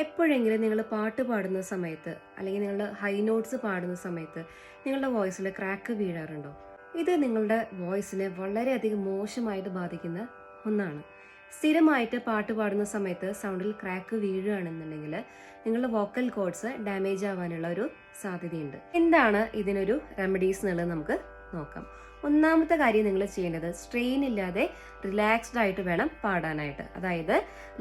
എപ്പോഴെങ്കിലും നിങ്ങൾ പാട്ട് പാടുന്ന സമയത്ത് അല്ലെങ്കിൽ നിങ്ങളുടെ ഹൈ നോട്ട്സ് പാടുന്ന സമയത്ത് നിങ്ങളുടെ വോയിസിൽ ക്രാക്ക് വീഴാറുണ്ടോ? ഇത് നിങ്ങളുടെ വോയിസിനെ വളരെയധികം മോശമായിട്ട് ബാധിക്കുന്ന ഒന്നാണ്. സ്ഥിരമായിട്ട് പാട്ട് പാടുന്ന സമയത്ത് സൗണ്ടിൽ ക്രാക്ക് വീഴുകയാണെന്നുണ്ടെങ്കിൽ നിങ്ങളുടെ വോക്കൽ കോഡ്സ് ഡാമേജ് ആവാനുള്ള ഒരു സാധ്യതയുണ്ട്. എന്താണ് ഇതിനൊരു റെമഡീസ് എന്നുള്ളത് നമുക്ക് നോക്കാം. ഒന്നാമത്തെ കാര്യം നിങ്ങൾ ചെയ്യേണ്ടത് സ്ട്രെയിൻ ഇല്ലാതെ റിലാക്സ്ഡ് ആയിട്ട് വേണം പാടാനായിട്ട്. അതായത്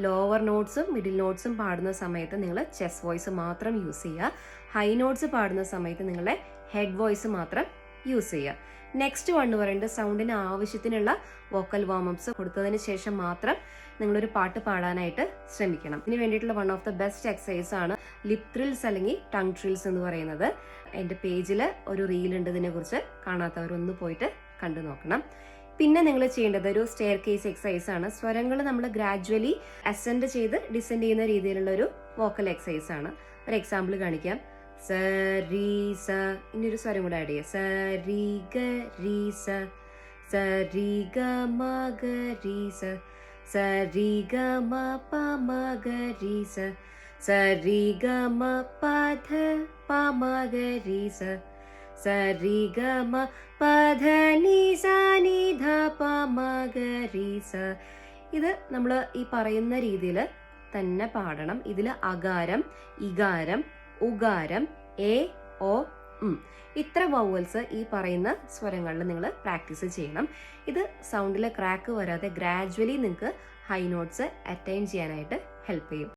ലോവർ നോട്ട്സും മിഡിൽ നോട്ട്സും പാടുന്ന സമയത്ത് നിങ്ങൾ ചെസ്റ്റ് വോയിസ് മാത്രം യൂസ് ചെയ്യുക. ഹൈ നോട്ട്സ് പാടുന്ന സമയത്ത് നിങ്ങളുടെ ഹെഡ് വോയിസ് മാത്രം യൂസ് ചെയ്യുക. നെക്സ്റ്റ് വൺ എന്ന് പറയുന്നത് സൗണ്ടിന് ആവശ്യത്തിനുള്ള വോക്കൽ വാമപ്സ് കൊടുത്തതിന് ശേഷം മാത്രം നിങ്ങളൊരു പാട്ട് പാടാനായിട്ട് ശ്രമിക്കണം. ഇതിന് വേണ്ടിയിട്ടുള്ള one of the best exercise ആണ് ലിപ് ത്രിൽസ് അല്ലെങ്കിൽ ടങ് ട്രിൽസ് എന്ന് പറയുന്നത്. എൻ്റെ പേജിൽ ഒരു റീൽ ഉണ്ട് ഇതിനെ കുറിച്ച്, കാണാത്തവരൊന്ന് പോയിട്ട് കണ്ടു നോക്കണം. പിന്നെ നിങ്ങൾ ചെയ്യേണ്ടത് ഒരു സ്റ്റെയർ കേസ് എക്സസൈസ് ആണ്. സ്വരങ്ങൾ നമ്മൾ ഗ്രാജുവലി അസെൻഡ് ചെയ്ത് ഡിസെൻഡ് ചെയ്യുന്ന രീതിയിലുള്ള ഒരു വോക്കൽ എക്സസൈസ് ആണ്. ഒരു എക്സാമ്പിൾ കാണിക്കാം. സ രി സ, ഇനി ഒരു സ്വരം കൂടെ ആഡ് ചെയ്യുക. സ രി ഗ രി സ, സ രി ഗ മ ഗ രി സ, സ രി ഗ മ പ മ ഗ രി സ, സ രി ഗ മ പ ധ പ മ ഗ രി സ, സ രി ഗ മ പ ധ നി സ നി ധ പ മ ഗ രി സ. ഇത് നമ്മൾ ഈ പറയുന്ന രീതിയിൽ തന്നെ പാടണം. ഇതിൽ അകാരം, ഇകാരം, ഉകാരം, എ, ഒ, ഇത്ര വൗവൽസ് ഈ പറയുന്ന സ്വരങ്ങളിൽ നിങ്ങൾ പ്രാക്ടീസ് ചെയ്യണം. ഇത് സൗണ്ടിൽ ക്രാക്ക് വരാതെ ഗ്രാജുവലി നിങ്ങൾക്ക് ഹൈ നോട്ട്സ് അറ്റൈൻ ചെയ്യാനായിട്ട് ഹെൽപ്പ് ചെയ്യും.